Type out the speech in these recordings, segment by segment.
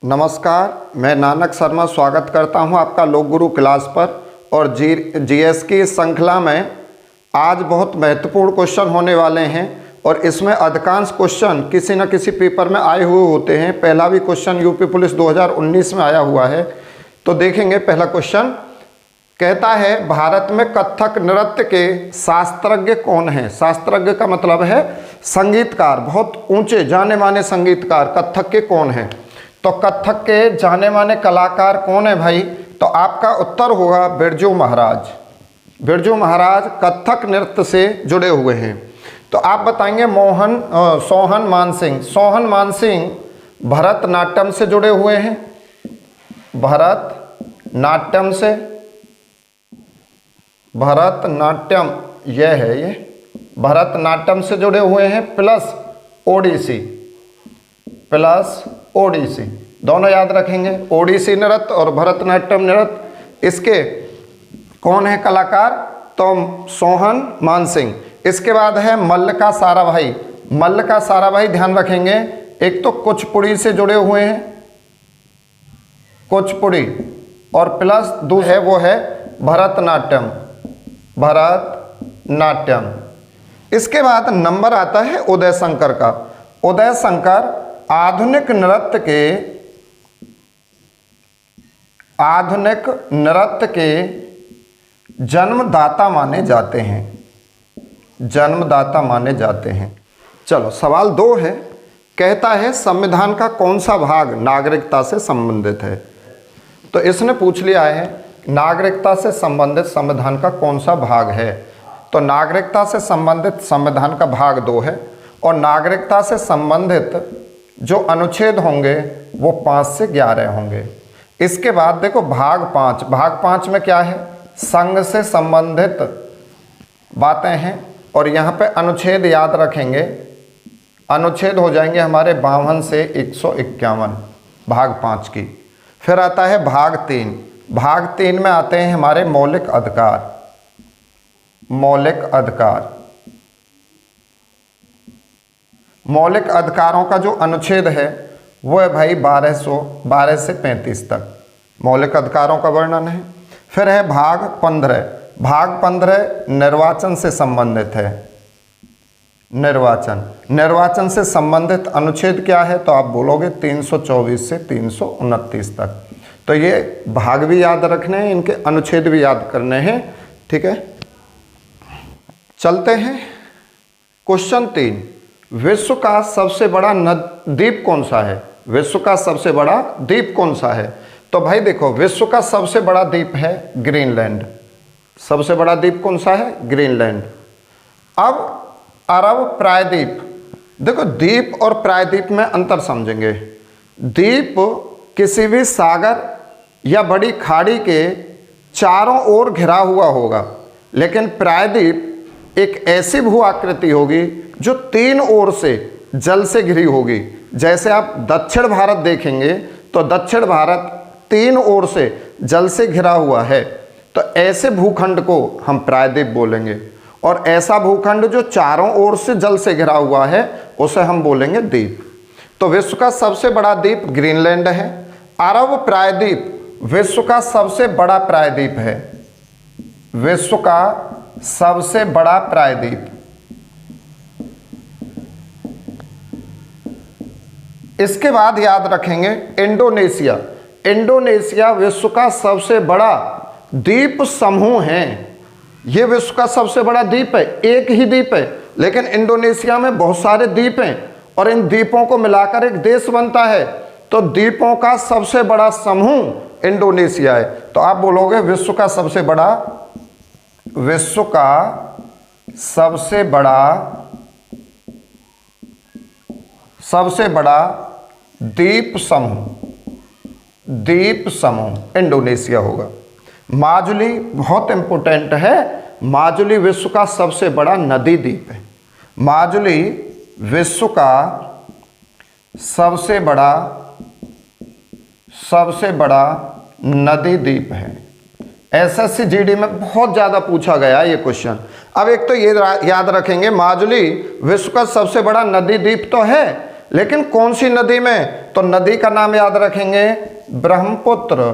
नमस्कार, मैं नानक शर्मा स्वागत करता हूं आपका लोक गुरु क्लास पर। और जीएस की इस श्रृंखला में आज बहुत महत्वपूर्ण क्वेश्चन होने वाले हैं और इसमें अधिकांश क्वेश्चन किसी न किसी पेपर में आए हुए होते हैं। पहला भी क्वेश्चन यूपी पुलिस 2019 में आया हुआ है। तो देखेंगे, पहला क्वेश्चन कहता है भारत में कथक नृत्य के शास्त्रज्ञ कौन है। शास्त्रज्ञ का मतलब है संगीतकार, बहुत ऊंचे जाने माने संगीतकार कथक के कौन है। तो कथक के जाने माने कलाकार कौन है भाई? तो आपका उत्तर होगा बिरजू महाराज। बिरजू महाराज कथक नृत्य से जुड़े हुए हैं। तो आप बताएंगे सोहन मानसिंह। सोहन मानसिंह भरतनाट्यम से जुड़े हुए हैं। भरतनाट्यम से, भरतनाट्यम यह है, ये भरतनाट्यम से जुड़े हुए हैं प्लस ओडिसी, प्लस ओडिसी, दोनों याद रखेंगे। ओडिसी नृत्य और भरतनाट्यम नृत्य, इसके कौन है कलाकार? तो सोहन मानसिंह। इसके बाद है मल्ल का साराभाई। मल्ल का साराभाई ध्यान रखेंगे, एक तो कुचिपुड़ी से जुड़े हुए हैं, कुचिपुड़ी, और प्लस दो है वो है भरतनाट्यम, भरतनाट्यम। इसके बाद नंबर आता है उदय शंकर का। उदय शंकर आधुनिक नृत्य के जन्मदाता माने जाते हैं, जन्मदाता माने जाते हैं। चलो सवाल 2 है, कहता है संविधान का कौन सा भाग नागरिकता से संबंधित है। तो इसने पूछ लिया है नागरिकता से संबंधित संविधान का कौन सा भाग है। तो नागरिकता से संबंधित संविधान का भाग 2 है और नागरिकता से संबंधित जो अनुच्छेद होंगे वो 5 से 11 होंगे। इसके बाद देखो भाग 5, भाग 5 में क्या है? संघ से संबंधित बातें हैं और यहाँ पे अनुच्छेद याद रखेंगे। अनुच्छेद हो जाएंगे हमारे 52 से 151 भाग 5 की। फिर आता है भाग 3। भाग 3 में आते हैं हमारे मौलिक अधिकार, मौलिक अधिकार। मौलिक अधिकारों का जो अनुच्छेद है वो है भाई 12 से 35 तक मौलिक अधिकारों का वर्णन है। फिर है भाग 15। भाग 15 निर्वाचन से संबंधित है। निर्वाचन से संबंधित अनुच्छेद क्या है? तो आप बोलोगे 324 से 329 तक। तो ये भाग भी याद रखने हैं, इनके अनुच्छेद भी याद करने हैं, ठीक है। चलते हैं क्वेश्चन 3। विश्व का सबसे बड़ा द्वीप कौन सा है? विश्व का सबसे बड़ा द्वीप कौन सा है? तो भाई देखो, विश्व का सबसे बड़ा द्वीप है ग्रीनलैंड। सबसे बड़ा द्वीप कौन सा है? ग्रीनलैंड। अब अरब प्रायद्वीप, देखो द्वीप और प्रायद्वीप में अंतर समझेंगे। द्वीप किसी भी सागर या बड़ी खाड़ी के चारों ओर घिरा हुआ होगा, लेकिन प्रायद्वीप एक ऐसी भू आकृति होगी जो 3 ओर से जल से घिरी होगी। जैसे आप दक्षिण भारत देखेंगे तो दक्षिण भारत 3 ओर से जल से घिरा हुआ है, तो ऐसे भूखंड को हम प्रायद्वीप बोलेंगे। और ऐसा भूखंड जो चारों ओर से जल से घिरा हुआ है उसे हम बोलेंगे द्वीप। तो विश्व का सबसे बड़ा द्वीप ग्रीनलैंड है। अरब प्रायद्वीप विश्व का सबसे बड़ा प्रायद्वीप है, विश्व का सबसे बड़ा प्रायद्वीप। इसके बाद याद रखेंगे इंडोनेशिया। इंडोनेशिया विश्व का सबसे बड़ा द्वीप समूह है। ये विश्व का सबसे बड़ा द्वीप है, एक ही द्वीप है, लेकिन इंडोनेशिया में बहुत सारे द्वीप हैं और इन द्वीपों को मिलाकर एक देश बनता है। तो द्वीपों का सबसे बड़ा समूह इंडोनेशिया है। तो आप बोलोगे विश्व का सबसे बड़ा, विश्व का सबसे बड़ा द्वीप समूह इंडोनेशिया होगा। माजुली बहुत इंपॉर्टेंट है। माजुली विश्व का सबसे बड़ा नदी द्वीप है। माजुली विश्व का सबसे बड़ा नदी द्वीप है। एसएससी जीडी में बहुत ज़्यादा पूछा गया ये क्वेश्चन। अब एक तो ये याद रखेंगे, माजुली विश्व का सबसे बड़ा नदी द्वीप तो है, लेकिन कौन सी नदी में? तो नदी का नाम याद रखेंगे, ब्रह्मपुत्र।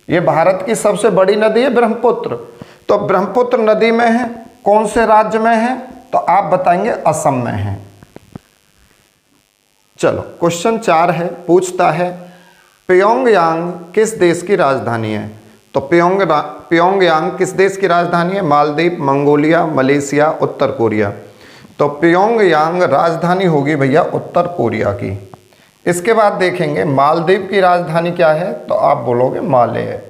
ये भारत की सबसे बड़ी नदी है ब्रह्मपुत्र। तो ब्रह्मपुत्र नदी में है, कौन से राज्य में है? तो आप बताएंगे असम में है। चलो क्वेश्चन 4 है, पूछता है प्योंगयांग किस देश की राजधानी है? तो प्योंगयांग किस देश की राजधानी है? मालदीव, मंगोलिया, मलेशिया, उत्तर कोरिया। तो प्योंगयांग राजधानी होगी भैया उत्तर कोरिया की। इसके बाद देखेंगे मालदीव की राजधानी क्या है? तो आप बोलोगे माले है।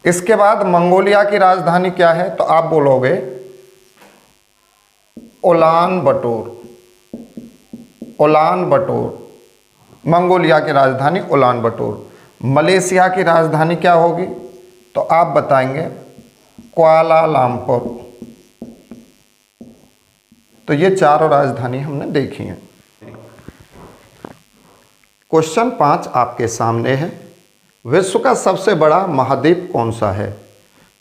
इसके बाद मंगोलिया की राजधानी क्या है? तो आप बोलोगे उलान बटोर। उलान बटोर, मंगोलिया की राजधानी उलान बटोर। मलेशिया की राजधानी क्या होगी? तो आप बताएंगे कुआलालंपुर। तो ये चारों राजधानी हमने देखी हैं। क्वेश्चन 5 आपके सामने है, विश्व का सबसे बड़ा महाद्वीप कौन सा है?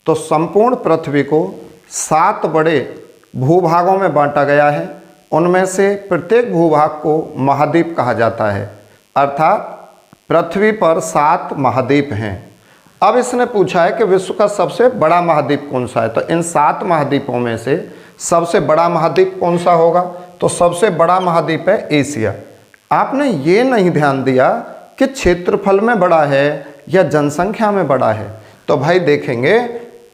तो संपूर्ण पृथ्वी को 7 बड़े भूभागों में बांटा गया है। उनमें से प्रत्येक भूभाग को महाद्वीप कहा जाता है, अर्थात पृथ्वी पर 7 महाद्वीप हैं। अब इसने पूछा है कि विश्व का सबसे बड़ा महाद्वीप कौन सा है? तो इन 7 महाद्वीपों में से सबसे बड़ा महाद्वीप कौन सा होगा? तो सबसे बड़ा महाद्वीप है एशिया। आपने ये नहीं ध्यान दिया कि क्षेत्रफल में बड़ा है या जनसंख्या में बड़ा है। तो भाई देखेंगे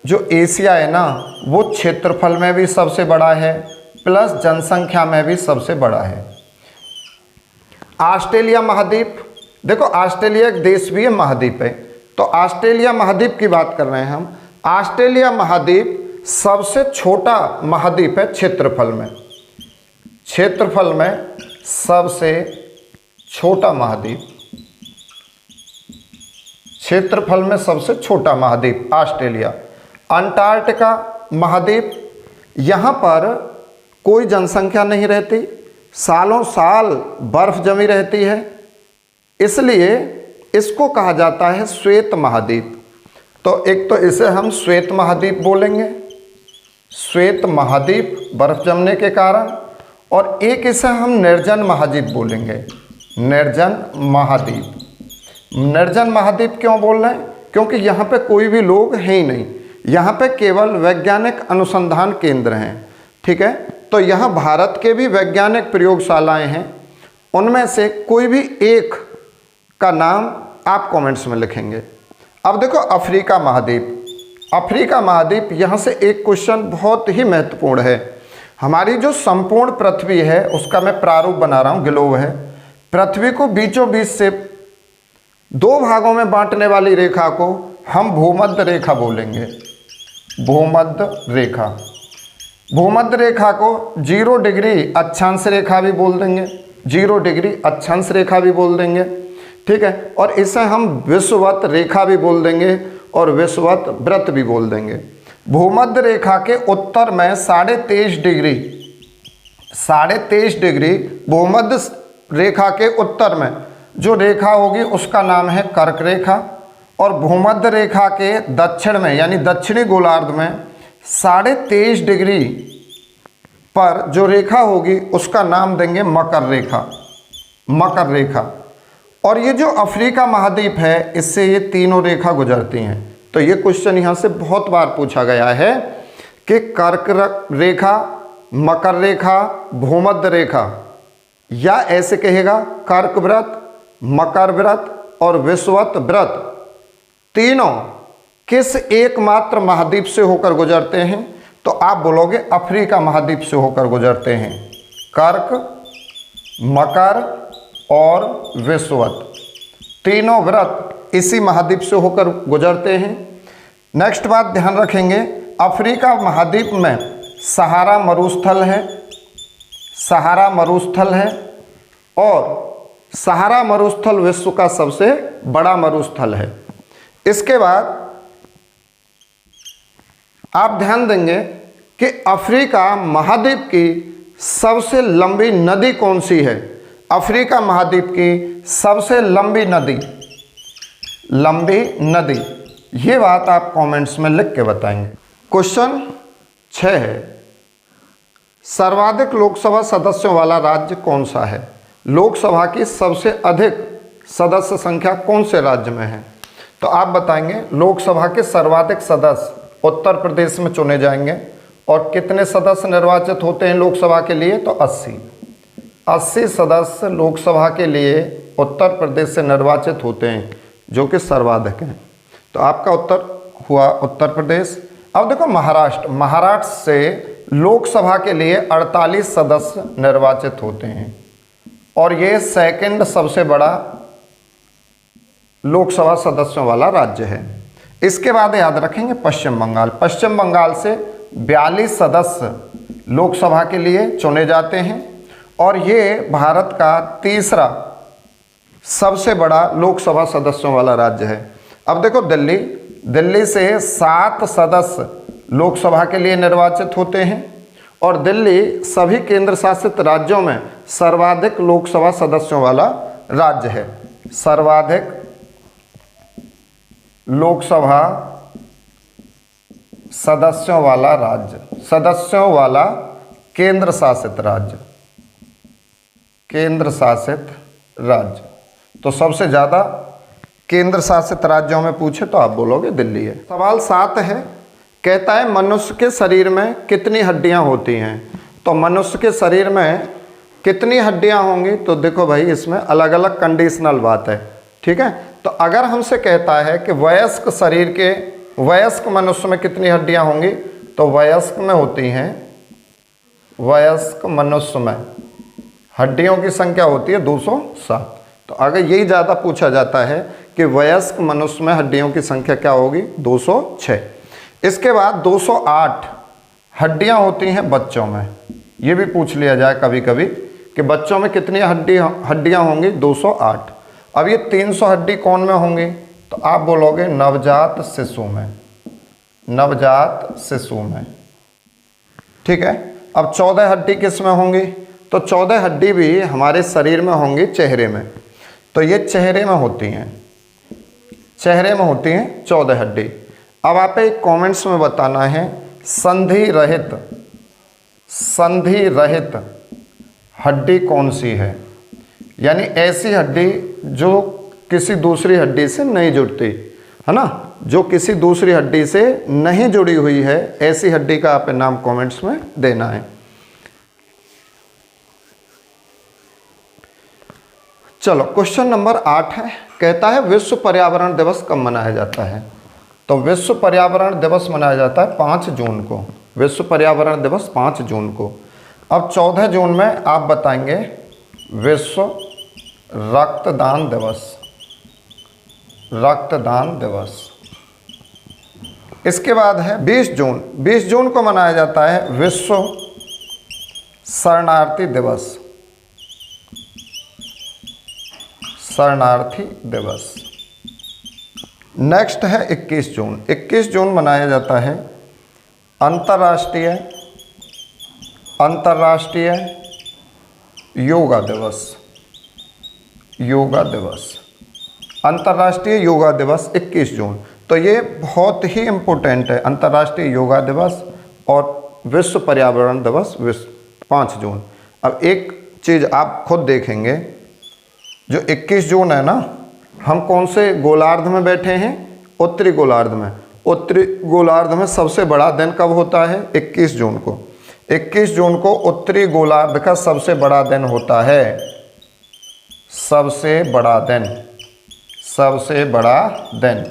जो एशिया है ना, वो क्षेत्रफल में भी सबसे बड़ा है प्लस जनसंख्या में भी सबसे बड़ा है। ऑस्ट्रेलिया महाद्वीप, देखो ऑस्ट्रेलिया एक देश भी है, महाद्वीप है। तो ऑस्ट्रेलिया महाद्वीप की बात कर रहे हैं हम। ऑस्ट्रेलिया महाद्वीप सबसे छोटा महाद्वीप है क्षेत्रफल में। क्षेत्रफल में सबसे छोटा महाद्वीप, क्षेत्रफल में सबसे छोटा महाद्वीप ऑस्ट्रेलिया। अंटार्कटिका महाद्वीप, यहाँ पर कोई जनसंख्या नहीं रहती, सालों साल बर्फ जमी रहती है, इसलिए इसको कहा जाता है श्वेत महाद्वीप। तो एक तो इसे हम श्वेत महाद्वीप बोलेंगे, श्वेत महाद्वीप बर्फ जमने के कारण, और एक इसे हम निर्जन महाद्वीप बोलेंगे, निर्जन महाद्वीप। निर्जन महाद्वीप क्यों बोल रहे हैं? क्योंकि यहाँ पे कोई भी लोग हैं ही नहीं, यहाँ पे केवल वैज्ञानिक अनुसंधान केंद्र हैं। ठीक है, तो यहाँ भारत के भी वैज्ञानिक प्रयोगशालाएं हैं, उनमें से कोई भी एक का नाम आप कमेंट्स में लिखेंगे। अब देखो अफ्रीका महाद्वीप, अफ्रीका महाद्वीप, यहाँ से एक क्वेश्चन बहुत ही महत्वपूर्ण है। हमारी जो संपूर्ण पृथ्वी है उसका मैं प्रारूप बना रहा हूँ, ग्लोब है। पृथ्वी को बीचों बीच से 2 भागों में बांटने वाली रेखा को हम भूमध्य रेखा बोलेंगे, भूमध्य रेखा। भूमध्य रेखा को 0 डिग्री अक्षांश रेखा भी बोल देंगे, 0 डिग्री अक्षांश रेखा भी बोल देंगे। ठीक है, और इसे हम विषुवत रेखा भी बोल देंगे और विषुवत वृत्त भी बोल देंगे। भूमध्य रेखा के उत्तर में 23.5 डिग्री, 23.5 डिग्री भूमध्य रेखा के उत्तर में जो रेखा होगी उसका नाम है कर्क रेखा, और भूमध्य रेखा के दक्षिण में यानी दक्षिणी गोलार्ध में 23.5 डिग्री पर जो रेखा होगी उसका नाम देंगे मकर रेखा, मकर रेखा। और ये जो अफ्रीका महाद्वीप है इससे ये तीनों रेखा गुजरती हैं। तो ये क्वेश्चन यहाँ से बहुत बार पूछा गया है कि कर्क रेखा, मकर रेखा, भूमध्य रेखा, या ऐसे कहेगा कर्क वृत्त, मकर वृत्त और विषुवत वृत्त तीनों किस एकमात्र महाद्वीप से होकर गुजरते हैं? तो आप बोलोगे अफ्रीका महाद्वीप से होकर गुजरते हैं। कर्क, मकर और विषुवत तीनों वृत्त इसी महाद्वीप से होकर गुजरते हैं। नेक्स्ट बात ध्यान रखेंगे, अफ्रीका महाद्वीप में सहारा मरुस्थल है, सहारा मरुस्थल है, और सहारा मरुस्थल विश्व का सबसे बड़ा मरुस्थल है। इसके बाद आप ध्यान देंगे कि अफ्रीका महाद्वीप की सबसे लंबी नदी कौन सी है? अफ्रीका महाद्वीप की सबसे लंबी नदी, लंबी नदी, ये बात आप कमेंट्स में लिख के बताएंगे। क्वेश्चन 6 है, सर्वाधिक लोकसभा सदस्यों वाला राज्य कौन सा है? लोकसभा की सबसे अधिक सदस्य संख्या कौन से राज्य में है? तो आप बताएंगे लोकसभा के सर्वाधिक सदस्य उत्तर प्रदेश में चुने जाएंगे। और कितने सदस्य निर्वाचित होते हैं लोकसभा के लिए? तो 80 सदस्य लोकसभा के लिए उत्तर प्रदेश से निर्वाचित होते हैं, जो कि सर्वाधिक हैं। तो आपका उत्तर हुआ उत्तर प्रदेश। अब देखो महाराष्ट्र से लोकसभा के लिए 48 सदस्य निर्वाचित होते हैं और ये सेकंड सबसे बड़ा लोकसभा सदस्यों वाला राज्य है। इसके बाद याद रखेंगे पश्चिम बंगाल से 42 सदस्य लोकसभा के लिए चुने जाते हैं और ये भारत का तीसरा सबसे बड़ा लोकसभा सदस्यों वाला राज्य है। अब देखो दिल्ली से 7 सदस्य लोकसभा के लिए निर्वाचित होते हैं और दिल्ली सभी केंद्र शासित राज्यों में सर्वाधिक लोकसभा सदस्यों वाला राज्य है। सर्वाधिक लोकसभा सदस्यों वाला राज्य, सदस्यों वाला केंद्र शासित राज्य। तो सबसे ज़्यादा केंद्र शासित राज्यों में पूछे तो आप बोलोगे दिल्ली है। सवाल 7 है, कहता है मनुष्य के शरीर में कितनी हड्डियां होती हैं? तो मनुष्य के शरीर में कितनी हड्डियां होंगी? तो देखो भाई इसमें अलग अलग कंडीशनल बात है, ठीक है। तो अगर हमसे कहता है कि वयस्क मनुष्य में कितनी हड्डियां होंगी, तो वयस्क में होती हैं, वयस्क मनुष्य में हड्डियों की संख्या होती है 207। तो अगर यही ज़्यादा पूछा जाता है कि वयस्क मनुष्य में हड्डियों की संख्या क्या होगी? 206। इसके बाद 208 हड्डियां होती हैं बच्चों में। ये भी पूछ लिया जाए कभी कभी कि बच्चों में कितनी हड्डियां होंगी? 208। अब ये 300 हड्डी कौन में होंगी? तो आप बोलोगे नवजात शिशु में, ठीक है। अब 14 हड्डी किस में होंगी? तो 14 हड्डी भी हमारे शरीर में होंगी चेहरे में। तो ये चेहरे में होती हैं 14 हड्डी। अब आप एक कमेंट्स में बताना है संधि रहित हड्डी कौन सी है, यानी ऐसी हड्डी जो किसी दूसरी हड्डी से नहीं जुड़ती है ना, जो किसी दूसरी हड्डी से नहीं जुड़ी हुई है, ऐसी हड्डी का आप नाम कमेंट्स में देना है। चलो क्वेश्चन नंबर 8 है, कहता है विश्व पर्यावरण दिवस कब मनाया जाता है? तो विश्व पर्यावरण दिवस मनाया जाता है 5 जून को। विश्व पर्यावरण दिवस 5 जून को। अब 14 जून में आप बताएंगे विश्व रक्तदान दिवस। इसके बाद है 20 जून को मनाया जाता है विश्व शरणार्थी दिवस। नेक्स्ट है 21 जून मनाया जाता है अंतर्राष्ट्रीय योगा दिवस। अंतर्राष्ट्रीय योगा दिवस 21 जून। तो ये बहुत ही इम्पोर्टेंट है, अंतर्राष्ट्रीय योगा दिवस और विश्व पर्यावरण दिवस 5 जून। अब एक चीज़ आप खुद देखेंगे, जो 21 जून है ना, हम कौन से गोलार्ध में बैठे हैं? उत्तरी गोलार्ध में। उत्तरी गोलार्ध में सबसे बड़ा दिन कब होता है? 21 जून को। 21 जून को उत्तरी गोलार्ध का सबसे बड़ा दिन होता है। सबसे बड़ा दिन।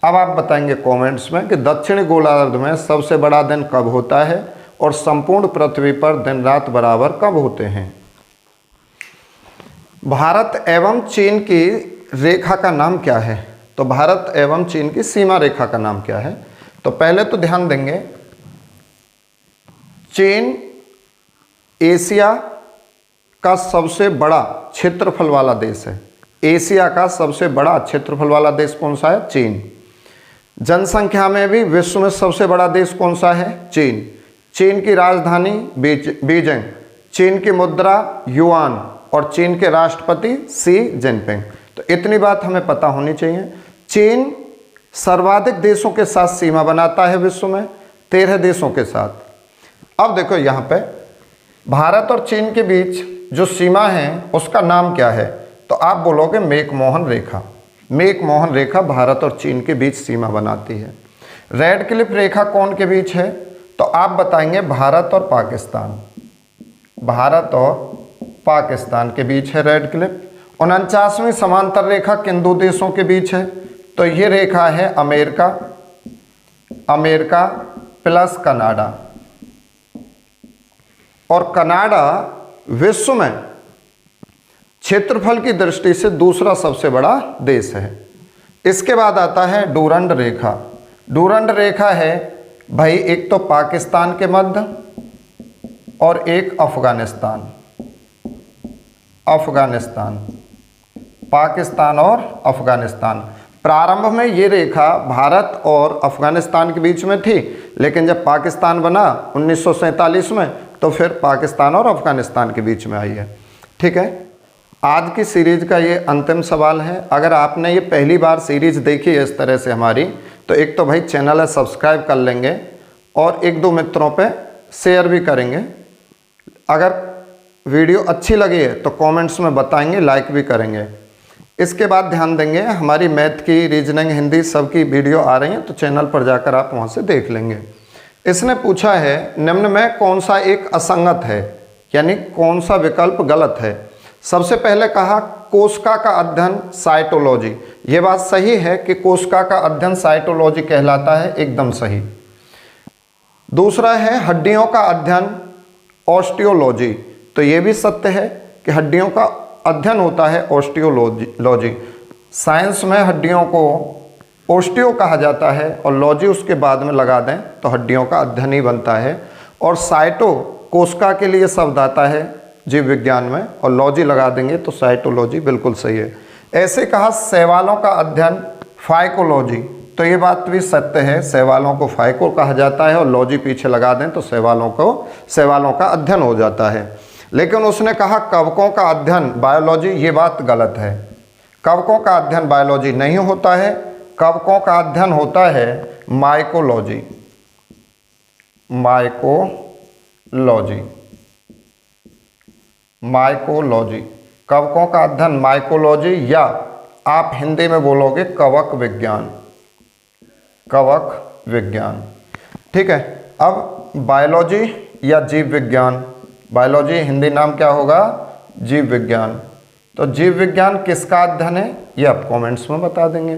अब आप बताएंगे कमेंट्स में कि दक्षिणी गोलार्ध में सबसे बड़ा दिन कब होता है और संपूर्ण पृथ्वी पर दिन रात बराबर कब होते हैं? भारत एवं चीन की रेखा का नाम क्या है? तो भारत एवं चीन की सीमा रेखा का नाम क्या है? तो पहले तो ध्यान देंगे, चीन एशिया का सबसे बड़ा क्षेत्रफल वाला देश है। एशिया का सबसे बड़ा क्षेत्रफल वाला देश कौन सा है? चीन। जनसंख्या में भी विश्व में सबसे बड़ा देश कौन सा है? चीन। चीन की राजधानी बीजिंग, चीन की मुद्रा युआन और चीन के राष्ट्रपति शी जिनपिंग। तो इतनी बात हमें पता होनी चाहिए। चीन सर्वाधिक देशों के साथ सीमा बनाता है विश्व में, 13 देशों के साथ। अब देखो यहाँ पे भारत और चीन के बीच जो सीमा है उसका नाम क्या है? तो आप बोलोगे मैकमोहन रेखा। मैकमोहन रेखा भारत और चीन के बीच सीमा बनाती है। रेड क्लिफ रेखा कौन के बीच है? तो आप बताएंगे भारत और पाकिस्तान। भारत और पाकिस्तान के बीच है रेड क्लिफ। 49वीं समांतर रेखा किन दो देशों के बीच है? तो ये रेखा है अमेरिका, अमेरिका प्लस कनाडा। और कनाडा विश्व में क्षेत्रफल की दृष्टि से दूसरा सबसे बड़ा देश है। इसके बाद आता है डूरंड रेखा। डूरंड रेखा है भाई एक तो पाकिस्तान के मध्य और एक अफगानिस्तान। अफगानिस्तान, पाकिस्तान और अफगानिस्तान। प्रारंभ में ये रेखा भारत और अफगानिस्तान के बीच में थी, लेकिन जब पाकिस्तान बना 1947 में तो फिर पाकिस्तान और अफगानिस्तान के बीच में आई है। ठीक है, आज की सीरीज का ये अंतिम सवाल है। अगर आपने ये पहली बार सीरीज देखी है इस तरह से हमारी, तो एक तो भाई चैनल है सब्सक्राइब कर लेंगे और एक दो मित्रों पे शेयर भी करेंगे। अगर वीडियो अच्छी लगी है तो कमेंट्स में बताएंगे, लाइक भी करेंगे। इसके बाद ध्यान देंगे हमारी मैथ की, रीजनिंग, हिंदी सबकी वीडियो आ रही हैं, तो चैनल पर जाकर आप वहाँ से देख लेंगे। इसने पूछा है निम्न में कौन सा एक असंगत है, यानी कौन सा विकल्प गलत है। सबसे पहले कहा कोशिका का अध्ययन साइटोलॉजी। ये बात सही है कि कोशिका का अध्ययन साइटोलॉजी कहलाता है, एकदम सही। दूसरा है हड्डियों का अध्ययन ऑस्टियोलॉजी। तो ये भी सत्य है कि हड्डियों का अध्ययन होता है ऑस्टियोलॉजी। साइंस में हड्डियों को ऑस्टियो कहा जाता है और लॉजी उसके बाद में लगा दें तो हड्डियों का अध्ययन ही बनता है। और साइटो कोशिका के लिए शब्द आता है जीव विज्ञान में, और लॉजी लगा देंगे तो साइटोलॉजी बिल्कुल सही है। ऐसे कहा शैवालों का अध्ययन फाइकोलॉजी। तो ये बात भी सत्य है, शैवालों को फाइको कहा जाता है और लॉजी पीछे लगा दें तो शैवालों का अध्ययन हो जाता है। लेकिन उसने कहा कवकों का अध्ययन बायोलॉजी। ये बात गलत है। कवकों का अध्ययन बायोलॉजी नहीं होता है, कवकों का अध्ययन होता है माइकोलॉजी। माइकोलॉजी, माइकोलॉजी, कवकों का अध्ययन माइकोलॉजी, या आप हिंदी में बोलोगे कवक विज्ञान। कवक विज्ञान, ठीक है। अब बायोलॉजी या जीव विज्ञान, बायोलॉजी हिंदी नाम क्या होगा? जीव विज्ञान। तो जीव विज्ञान किसका अध्ययन है ये आप कमेंट्स में बता देंगे।